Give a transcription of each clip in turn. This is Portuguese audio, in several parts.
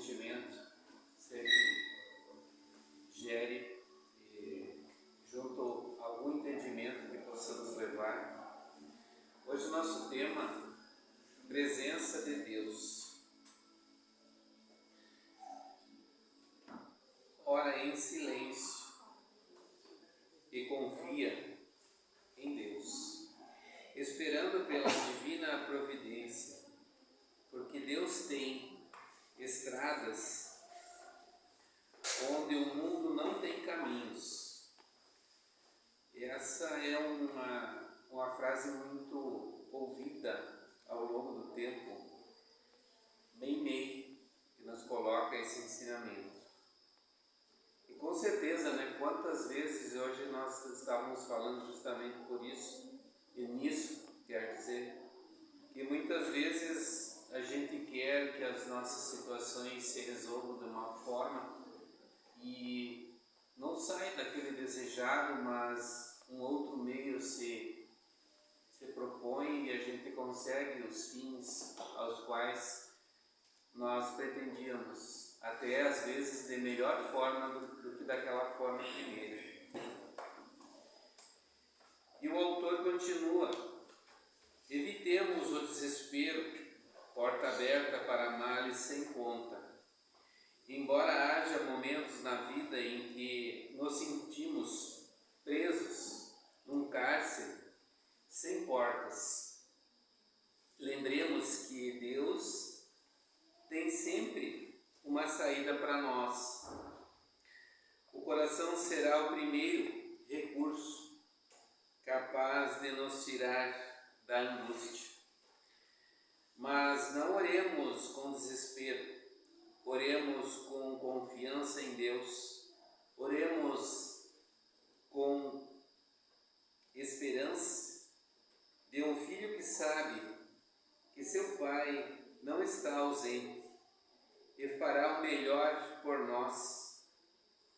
sentimento sempre gere junto algum entendimento que possamos levar. Hoje o nosso tema, presença de Deus. Ora em silêncio e confia em Deus, esperando pela divina providência, porque Deus tem estradas onde o mundo não tem caminhos. E essa é uma frase muito ouvida ao longo do tempo, que nos coloca esse ensinamento. E com certeza, quantas vezes hoje nós estávamos falando justamente por isso, e nisso, quer dizer, que muitas vezes a gente quer que as nossas situações se resolvam de uma forma e não sai daquele desejado, mas um outro meio se propõe e a gente consegue os fins aos quais nós pretendíamos, até às vezes de melhor forma do que daquela forma primeira. E o autor continua: evitemos o desespero, porta aberta para males sem conta. Embora haja momentos na vida em que nos sentimos presos num cárcere sem portas, lembremos que Deus tem sempre uma saída para nós. O coração será o primeiro recurso capaz de nos tirar da angústia. Mas não oremos com desespero, oremos com confiança em Deus, oremos com esperança de um filho que sabe que seu pai não está ausente e fará o melhor por nós,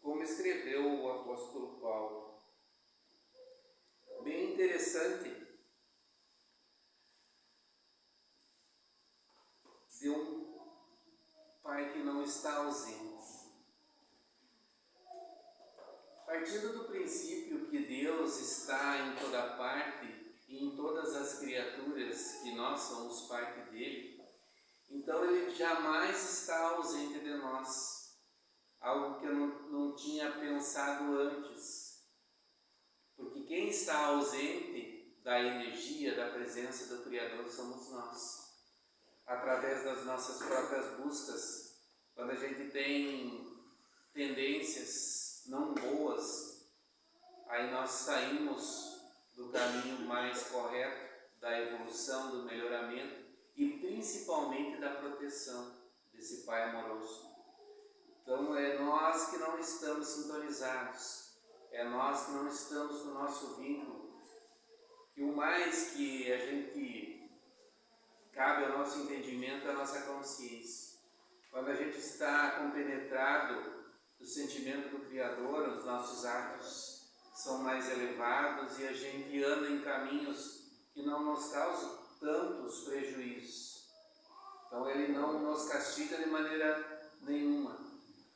como escreveu o apóstolo Paulo. Bem interessante, de um pai que não está ausente. Partindo do princípio que Deus está em toda parte e em todas as criaturas, que nós somos parte dele, então ele jamais está ausente de nós, algo que eu não tinha pensado antes, porque quem está ausente da energia, da presença do Criador somos nós, através das nossas próprias buscas. Quando a gente tem tendências não boas, aí nós saímos do caminho mais correto, da evolução, do melhoramento e principalmente da proteção desse Pai amoroso. Então é nós que não estamos sintonizados, é nós que não estamos no nosso vínculo, que o mais que a gente cabe ao nosso entendimento é a nossa consciência. Quando a gente está compenetrado do sentimento do Criador, os nossos atos são mais elevados e a gente anda em caminhos que não nos causam tantos prejuízos. Então ele não nos castiga de maneira nenhuma.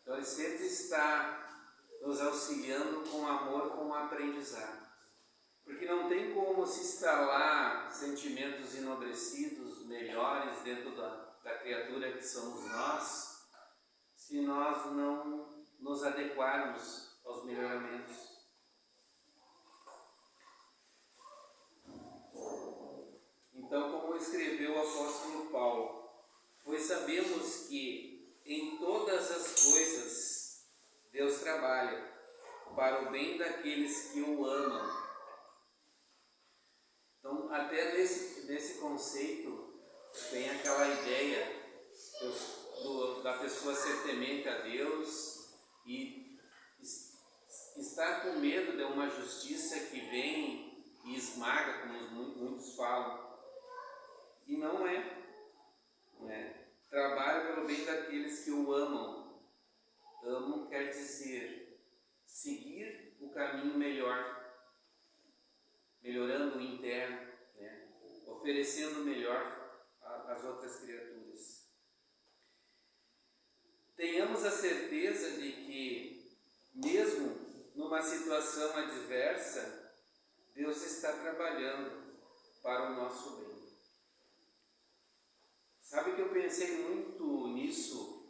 Então ele sempre está nos auxiliando com amor, com aprendizado. Porque não tem como se instalar sentimentos enobrecidos, melhores dentro da criatura que somos nós, se nós não nos adequarmos aos melhoramentos. Então, como escreveu o apóstolo Paulo, pois sabemos que em todas as coisas Deus trabalha para o bem daqueles que o amam. Então, até nesse conceito, tem aquela ideia da pessoa ser temente a Deus e estar com medo de uma justiça que vem e esmaga, como muitos falam. E não é. Trabalha pelo bem daqueles que o amam. Amam quer dizer seguir o caminho melhor, melhorando o interno, oferecendo melhor às outras criaturas. tenhamos a certeza de que, mesmo numa situação adversa, Deus está trabalhando para o nosso bem. Sabe que eu pensei muito nisso?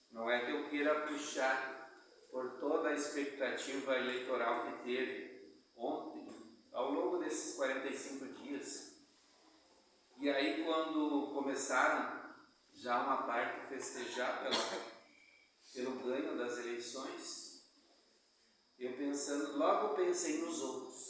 Não é que eu queira puxar por toda a expectativa eleitoral que teve ontem, ao longo desses 45 dias. E aí, quando começaram já uma parte a festejar pelo ganho das eleições, logo pensei nos outros.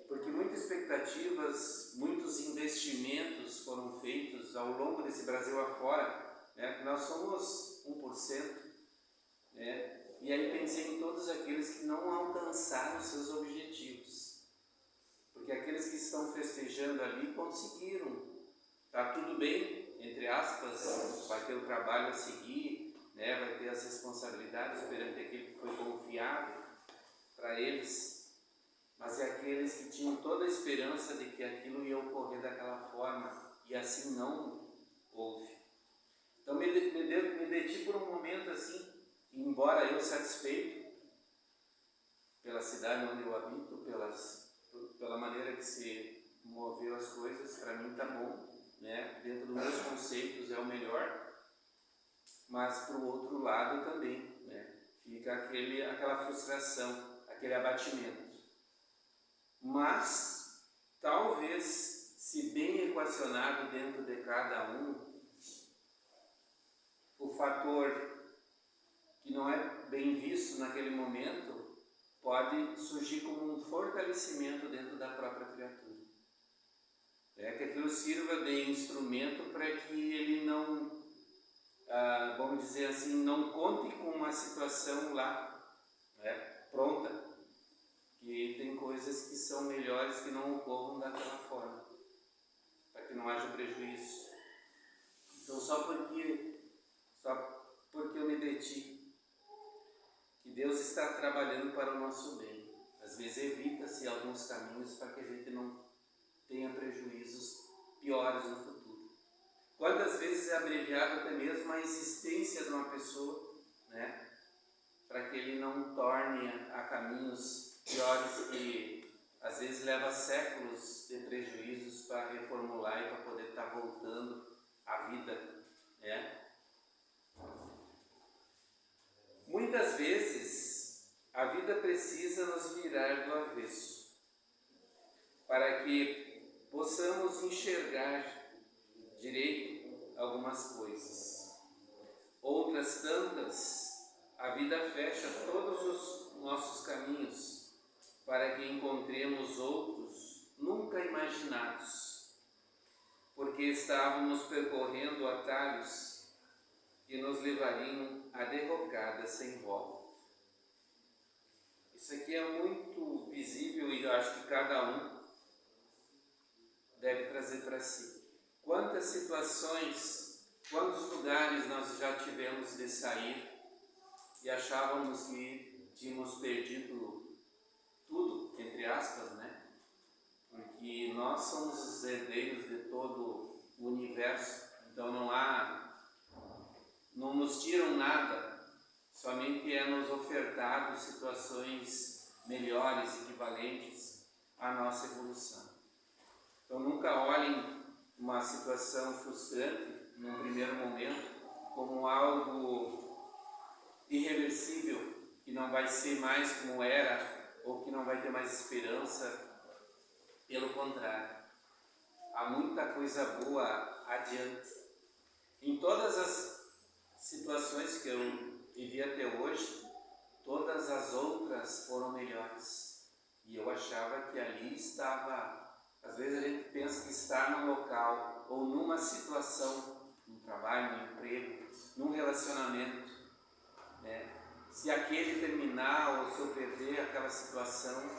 Porque muitas expectativas, muitos investimentos foram feitos ao longo desse Brasil afora, né? Nós somos 1%, né? E aí pensei em todos aqueles que não alcançaram seus objetivos. Porque aqueles que estão festejando ali conseguiram. Tá tudo bem, entre aspas, vai ter o trabalho a seguir, né? Vai ter as responsabilidades perante aquele que foi confiado para eles. Mas é aqueles que tinham toda a esperança de que aquilo ia ocorrer daquela forma, e assim não houve. Então me deti por um momento assim, embora eu satisfeito pela cidade onde eu habito, pela maneira que se moveu as coisas, para mim está bom, né? Dentro dos meus conceitos é o melhor, mas para o outro lado também, né? Fica aquela frustração, aquele abatimento. Mas, talvez, se bem equacionado dentro de cada um, o fator que não é bem visto naquele momento pode surgir como um fortalecimento dentro da própria criatura. Que aquilo sirva de instrumento para que ele não, vamos dizer assim, não conte com uma situação lá, né, pronta. E tem coisas que são melhores que não ocorram daquela forma, para que não haja prejuízo. Então, só porque eu me deti, que Deus está trabalhando para o nosso bem. Às vezes evita-se alguns caminhos para que a gente não tenha prejuízos piores no futuro. Quantas vezes é abreviado até mesmo a existência de uma pessoa, né, para que ele não torne a caminhos piores que às vezes leva séculos de prejuízos para reformular e para poder estar voltando à vida, né? Muitas vezes a vida precisa nos virar do avesso para que possamos enxergar direito algumas coisas. Outras tantas, a vida fecha todos os nossos caminhos para que encontremos outros nunca imaginados, porque estávamos percorrendo atalhos que nos levariam a derrocadas sem volta. Isso aqui é muito visível e eu acho que cada um deve trazer para si. Quantas situações, quantos lugares nós já tivemos de sair e achávamos que tínhamos perdido tudo, entre aspas, né? Porque nós somos os herdeiros de todo o universo, então não nos tiram nada, somente é nos ofertado situações melhores, equivalentes à nossa evolução. Então nunca olhem uma situação frustrante, num primeiro momento, como algo irreversível, que não vai ser mais como era, ou que não vai ter mais esperança. Pelo contrário, há muita coisa boa adiante. Em todas as situações que eu vivi até hoje, todas as outras foram melhores. E eu achava que ali estava, às vezes a gente pensa que está num local ou numa situação, num trabalho, num emprego, num relacionamento, né? Se aquele terminar ou se eu perder aquela situação,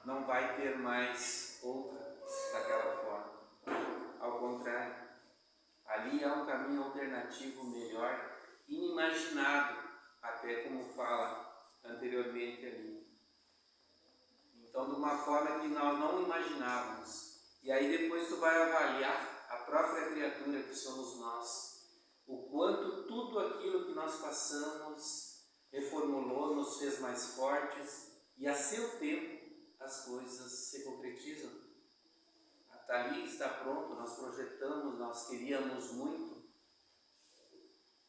não vai ter mais outra daquela forma. Ao contrário, ali há um caminho alternativo melhor, inimaginado, até como fala anteriormente ali. Então, de uma forma que nós não imaginávamos. E aí depois tu vai avaliar a própria criatura que somos nós. o quanto tudo aquilo que nós passamos reformulou, nos fez mais fortes e a seu tempo as coisas se concretizam. Está ali, está pronto, nós projetamos, nós queríamos muito,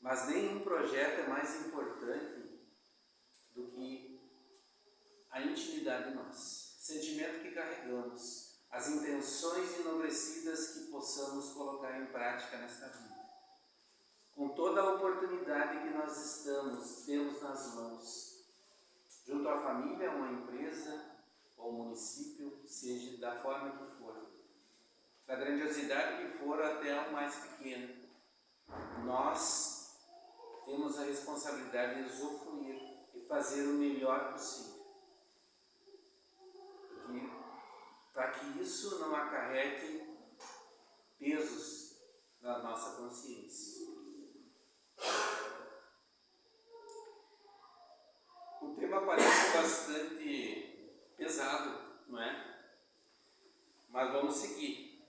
mas nenhum projeto é mais importante do que a intimidade de nós, o sentimento que carregamos, as intenções enobrecidas que possamos colocar em prática nesta vida. Com toda a oportunidade que nós temos nas mãos, junto à família, uma empresa ou município, seja da forma que for, da grandiosidade que for até o mais pequeno, nós temos a responsabilidade de usufruir e fazer o melhor possível. Para que isso não acarrete pesos na nossa consciência. O tema parece bastante pesado, não é? Mas vamos seguir.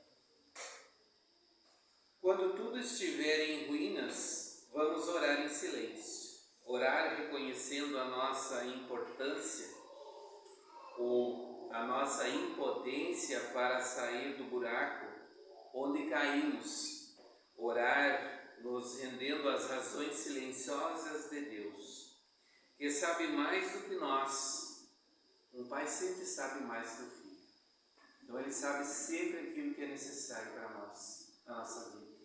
Quando tudo estiver em ruínas, vamos orar em silêncio. Orar reconhecendo a nossa importância ou a nossa impotência para sair do buraco onde caímos. Orar nos rendendo às razões silenciosas de Deus, que sabe mais do que nós. Um pai sempre sabe mais que o filho. Então ele sabe sempre aquilo que é necessário para nós, na nossa vida.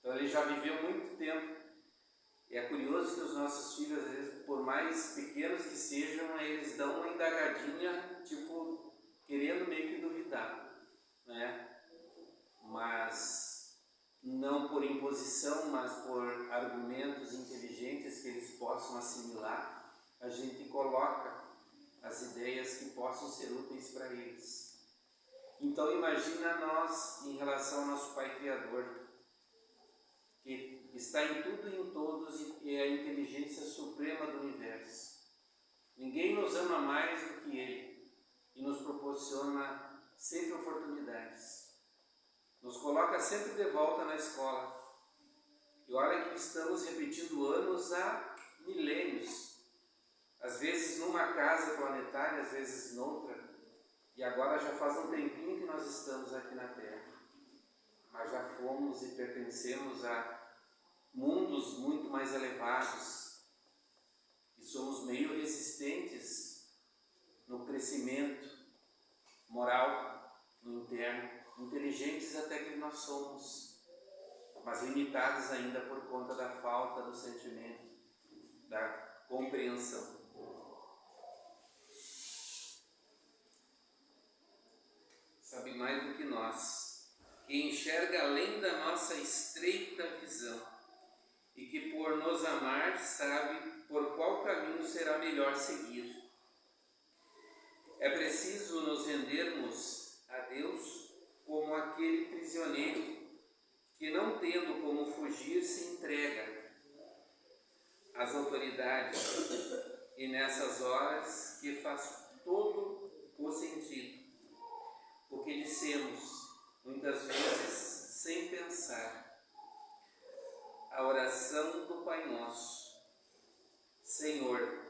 Então ele já viveu muito tempo. E é curioso que os nossos filhos, às vezes, por mais pequenos que sejam, eles dão uma indagadinha, tipo, querendo meio que duvidar, né? Mas não por imposição, mas por argumentos inteligentes que eles possam assimilar, a gente coloca as ideias que possam ser úteis para eles. Então imagina nós em relação ao nosso Pai Criador, que está em tudo e em todos e é a inteligência suprema do universo. Ninguém nos ama mais do que Ele e nos proporciona sempre oportunidades. Nos coloca sempre de volta na escola. E olha que estamos repetindo anos há milênios. Às vezes numa casa planetária, às vezes noutra. E agora já faz um tempinho que nós estamos aqui na Terra. Mas já fomos e pertencemos a mundos muito mais elevados. E somos meio resistentes no crescimento moral, no interno. Inteligentes até que nós somos, mas limitados ainda por conta da falta do sentimento, da compreensão. Sabe mais do que nós, que enxerga além da nossa estreita visão e que por nos amar sabe por qual caminho será melhor seguir. É preciso nos rendermos a Deus como aquele prisioneiro que, não tendo como fugir, se entrega às autoridades, e nessas horas que faz todo o sentido o que dissemos, muitas vezes sem pensar, a oração do Pai Nosso: Senhor,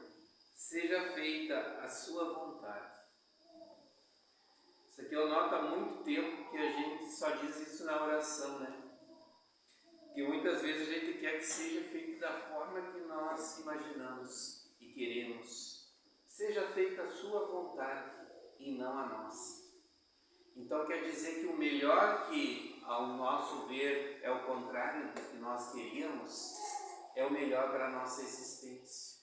seja feita a sua vontade. Isso aqui eu noto há muito tempo que a gente só diz isso na oração, né? Que muitas vezes a gente quer que seja feito da forma que nós imaginamos e queremos. Seja feita a sua vontade e não a nossa. Então quer dizer que o melhor, que ao nosso ver é o contrário do que nós queríamos, é o melhor para a nossa existência,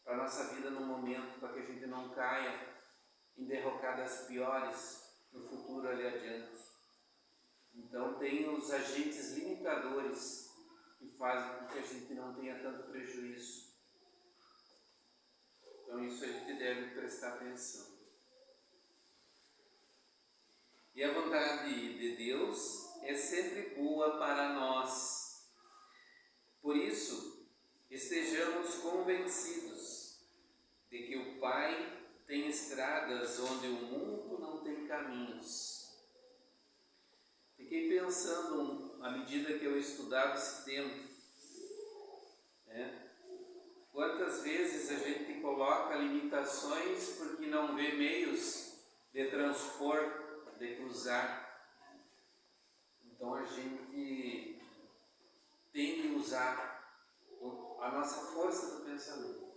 para a nossa vida no momento, para que a gente não caia em derrocadas piores no futuro ali adiante. Então tem os agentes limitadores que fazem com que a gente não tenha tanto prejuízo. Então isso a gente deve prestar atenção. E a vontade de Deus é sempre boa para nós. Por isso, estejamos convencidos de que o Pai tem estradas onde o mundo não tem caminhos. Fiquei pensando, à medida que eu estudava esse tema, né? Quantas vezes a gente coloca limitações porque não vê meios de transpor, de cruzar. Então a gente tem que usar a nossa força do pensamento.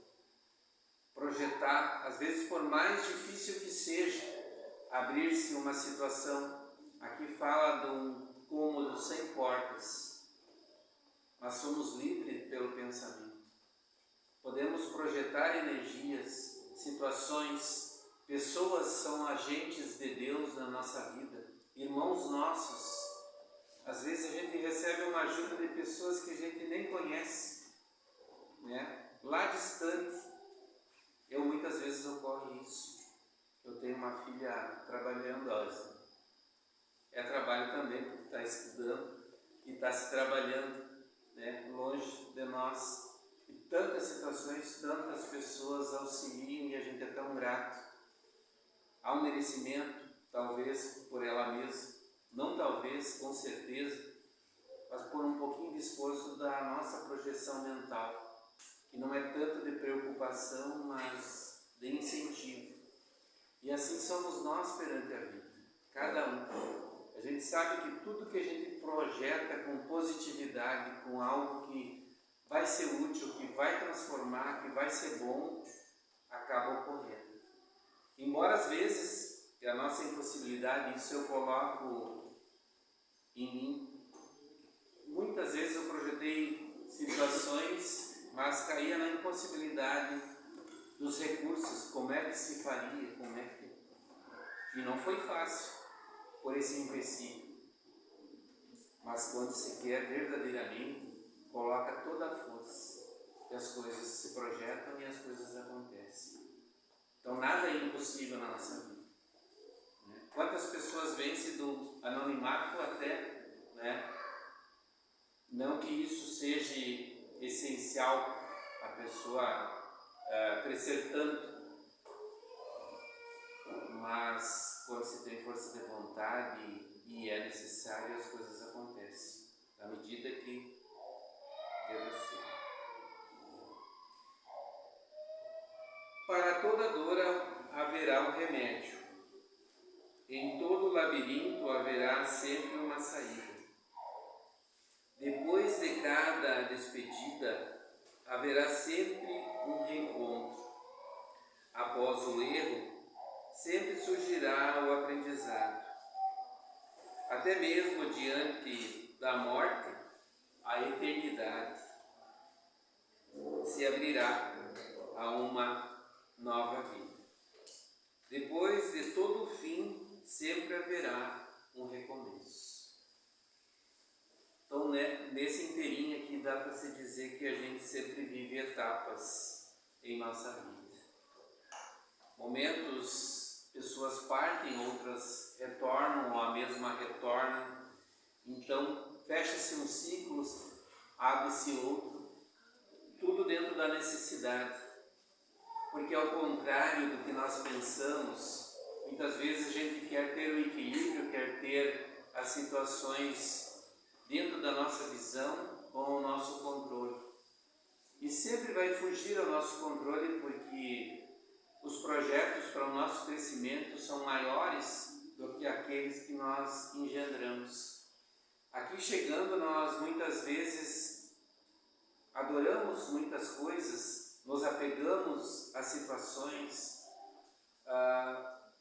Projetar, às vezes por mais difícil que seja, abrir-se uma situação. Aqui fala de um cômodo sem portas, mas somos livres pelo pensamento. Podemos projetar energias, situações, pessoas são agentes de Deus na nossa vida, irmãos nossos. Às vezes a gente recebe uma ajuda de pessoas que a gente nem conhece, né? Lá distante. Muitas vezes ocorre isso. Eu tenho uma filha trabalhando, é trabalho também, porque está estudando e está se trabalhando, né, longe de nós. E tantas situações, tantas pessoas auxiliam e a gente é tão grato. Há um merecimento, talvez por ela mesma, não talvez, com certeza, mas por um pouquinho de esforço da nossa projeção mental, que não é tanto de preocupação, mas de incentivo. E assim somos nós perante a vida, cada um. A gente sabe que tudo que a gente projeta com positividade, com algo que vai ser útil, que vai transformar, que vai ser bom, acaba ocorrendo. Embora às vezes, a nossa impossibilidade, isso eu coloco em mim, muitas vezes eu projetei situações, mas caía na impossibilidade dos recursos, como é que se faria, E não foi fácil, por esse empecilho. Mas quando se quer verdadeiramente, coloca toda a força, e as coisas se projetam e as coisas acontecem. Então nada é impossível na nossa vida. Quantas pessoas vencem do anonimato até, né? Não que isso seja essencial a pessoa crescer tanto, mas quando se tem força de vontade e é necessário, as coisas acontecem, na medida que deve ser. Para toda dor haverá um remédio, em todo labirinto haverá sempre uma saída. Depois de cada despedida, haverá sempre um reencontro. Após o erro, sempre surgirá o aprendizado. Até mesmo diante da morte, a eternidade se abrirá a uma nova vida. Depois de todo o fim, sempre haverá um recomeço. Então, nesse inteirinho aqui dá para se dizer que a gente sempre vive etapas em nossa vida. Momentos, pessoas partem, outras retornam, ou a mesma retorna. Então, fecha-se um ciclo, abre-se outro, tudo dentro da necessidade. Porque ao contrário do que nós pensamos, muitas vezes a gente quer ter o equilíbrio, quer ter as situações dentro da nossa visão com o nosso controle. E sempre vai fugir ao nosso controle porque os projetos para o nosso crescimento são maiores do que aqueles que nós engendramos. Aqui chegando, nós muitas vezes adoramos muitas coisas, nos apegamos a situações,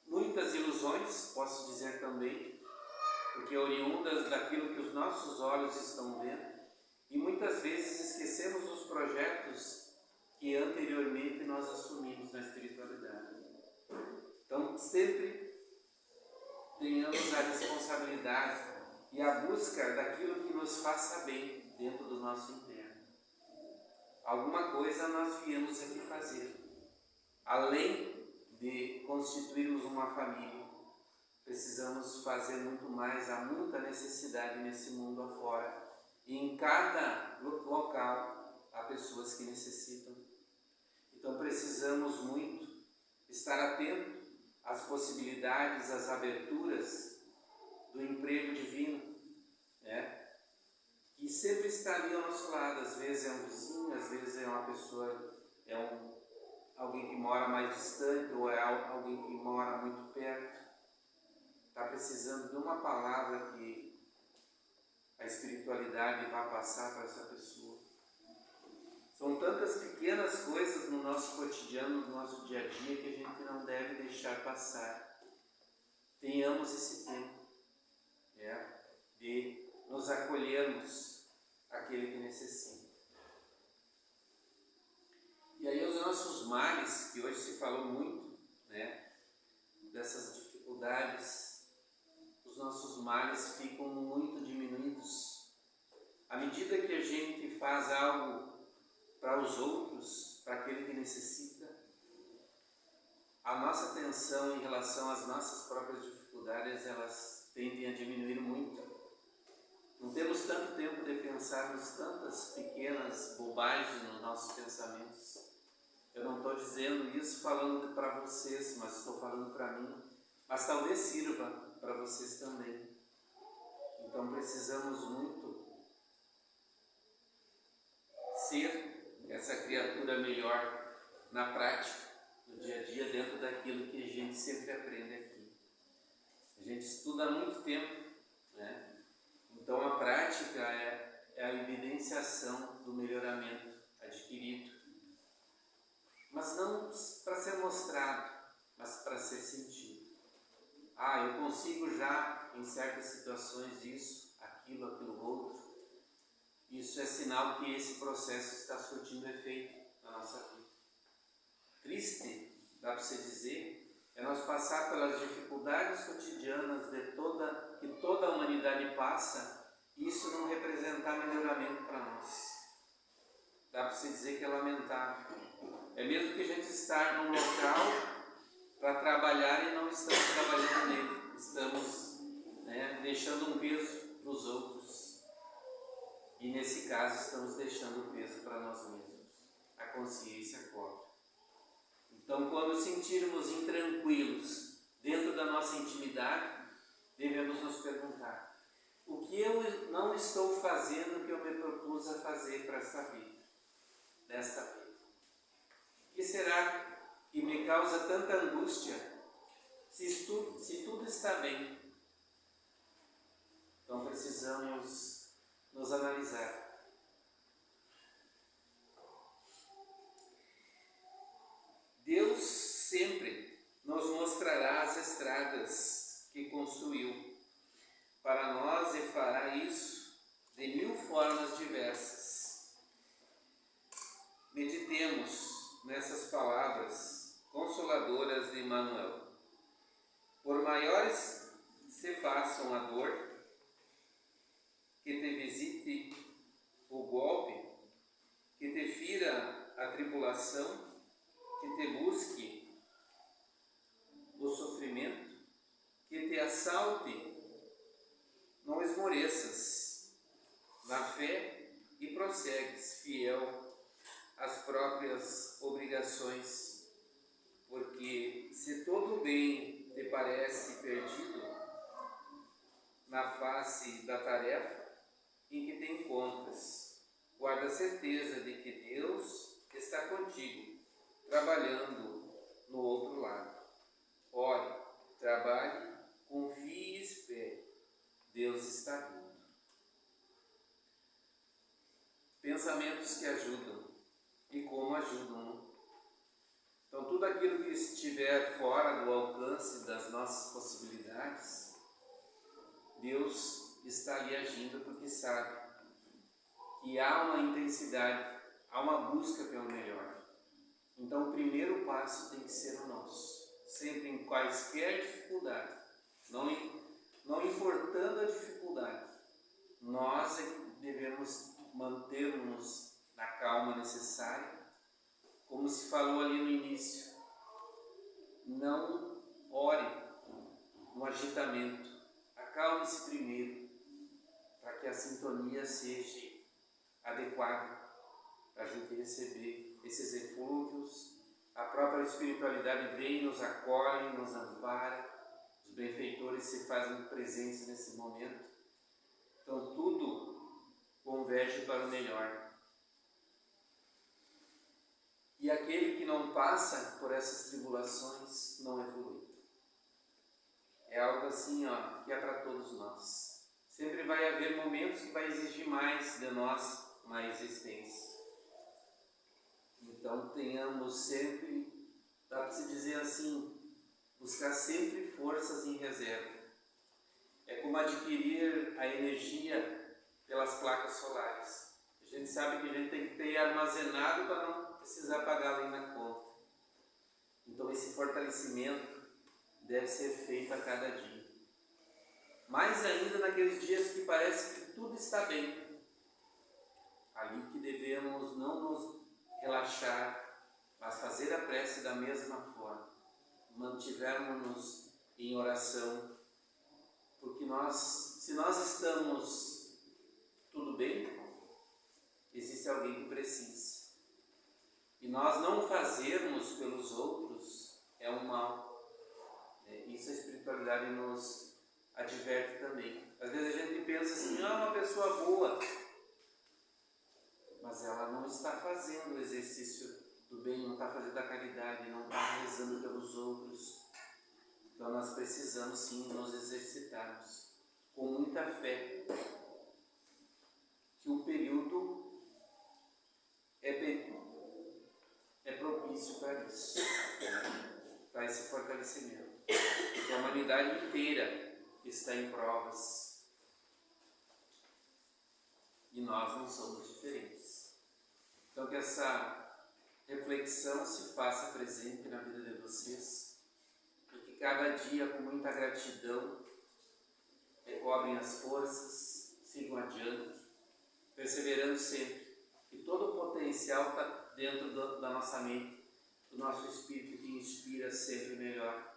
muitas ilusões, posso dizer também, porque oriundas daquilo que os nossos olhos estão vendo, e muitas vezes esquecemos os projetos que anteriormente nós assumimos na espiritualidade. Então, sempre tenhamos a responsabilidade e a busca daquilo que nos faça bem dentro do nosso interno. Alguma coisa nós viemos aqui fazer, além de constituirmos uma família. Precisamos fazer muito mais, há muita necessidade nesse mundo afora. E em cada local há pessoas que necessitam. Então precisamos muito estar atento às possibilidades, às aberturas do emprego divino, né? Que sempre está ali ao nosso lado. Às vezes é um vizinho, às às vezes é uma pessoa, alguém que mora mais distante ou é alguém que mora muito perto, está precisando de uma palavra que a espiritualidade vai passar para essa pessoa. São tantas pequenas coisas no nosso cotidiano, no nosso dia a dia, que a gente não deve deixar passar. Tenhamos esse tempo de nos acolhermos àquele que necessita. E aí os nossos males, que hoje se falou muito, dessas dificuldades, os nossos males ficam muito diminuídos. À medida que a gente faz algo para os outros, para aquele que necessita, a nossa atenção em relação às nossas próprias dificuldades, elas tendem a diminuir muito. Não temos tanto tempo de pensarmos tantas pequenas bobagens nos nossos pensamentos. Eu não estou dizendo isso falando para vocês, mas estou falando para mim. Mas talvez sirva para vocês também. Então precisamos muito ser essa criatura melhor na prática, no dia a dia, dentro daquilo que a gente sempre aprende aqui. A gente estuda há muito tempo, Então a prática é a evidenciação do melhoramento adquirido. Mas não para ser mostrado, mas para ser sentido. Eu consigo já, em certas situações, isso, aquilo outro. Isso é sinal que esse processo está surtindo efeito na nossa vida. Triste, dá para você dizer, é nós passar pelas dificuldades cotidianas que toda a humanidade passa, e isso não representar melhoramento para nós. Dá para você dizer que é lamentável. É mesmo que a gente estar num local para trabalhar e não estamos trabalhando nele. Estamos deixando um peso para os outros. E nesse caso estamos deixando o peso para nós mesmos. A consciência cobra. Então, quando sentirmos intranquilos dentro da nossa intimidade, devemos nos perguntar: o que eu não estou fazendo que eu me propus a fazer para esta vida? Desta vida. O que será que me causa tanta angústia se tudo está bem? Então precisamos nos analisar. Deus sempre nos mostrará as estradas que construiu para nós e fará isso de 1000 formas diversas. Meditemos nessas palavras consoladoras de Emmanuel. Por maiores se façam a dor, que te visite o golpe, que te fira a tribulação, que te busque o sofrimento, que te assalte, não esmoreças na fé e prossegues fiel às próprias obrigações, porque se todo o bem te parece perdido na face da tarefa em que te encontras, guarda a certeza de que Deus está contigo, trabalhando no outro lado. Ore, trabalhe, confie e espere. Deus está vindo. Pensamentos que ajudam. E como ajudam. Então, tudo aquilo que estiver fora do alcance das nossas possibilidades, Deus está ali agindo porque sabe que há uma intensidade, há uma busca pelo melhor. Então, o primeiro passo tem que ser o nosso. Sempre em quaisquer dificuldades, não importando a dificuldade, nós é que devemos manter-nos na calma necessária, como se falou ali no início. Não ore no agitamento, acalme-se primeiro, para que a sintonia seja adequada, para a gente receber esses eflúvios. A própria espiritualidade vem, nos acolhe, nos ampara, os benfeitores se fazem presentes nesse momento. Então tudo converge para o melhor. não passa por essas tribulações não evolui. É algo assim, ó, que é para todos nós. Sempre vai haver momentos que vai exigir mais de nós, uma existência. Então tenhamos sempre, dá para se dizer assim, buscar sempre forças em reserva. É como adquirir a energia pelas placas solares. A gente sabe que a gente tem que ter armazenado para não precisar pagar ali na conta. Então esse fortalecimento deve ser feito a cada dia. Mais ainda naqueles dias que parece que tudo está bem. Ali que devemos não nos relaxar, mas fazer a prece da mesma forma. Mantivermos-nos em oração, porque se nós estamos tudo bem, existe alguém que precisa. E nós não fazermos pelos outros é um mal. Isso a espiritualidade nos adverte também. Às vezes a gente pensa assim, uma pessoa boa, mas ela não está fazendo o exercício do bem, não está fazendo a caridade, não está rezando pelos outros. Então nós precisamos sim nos exercitarmos com muita fé, que o período é propício para isso, para esse fortalecimento. Porque a humanidade inteira está em provas e nós não somos diferentes. Então que essa reflexão se faça presente na vida de vocês e que cada dia, com muita gratidão, recobrem as forças, sigam adiante, perseverando sempre, que todo o potencial está dentro da nossa mente, do nosso espírito que inspira sempre melhor.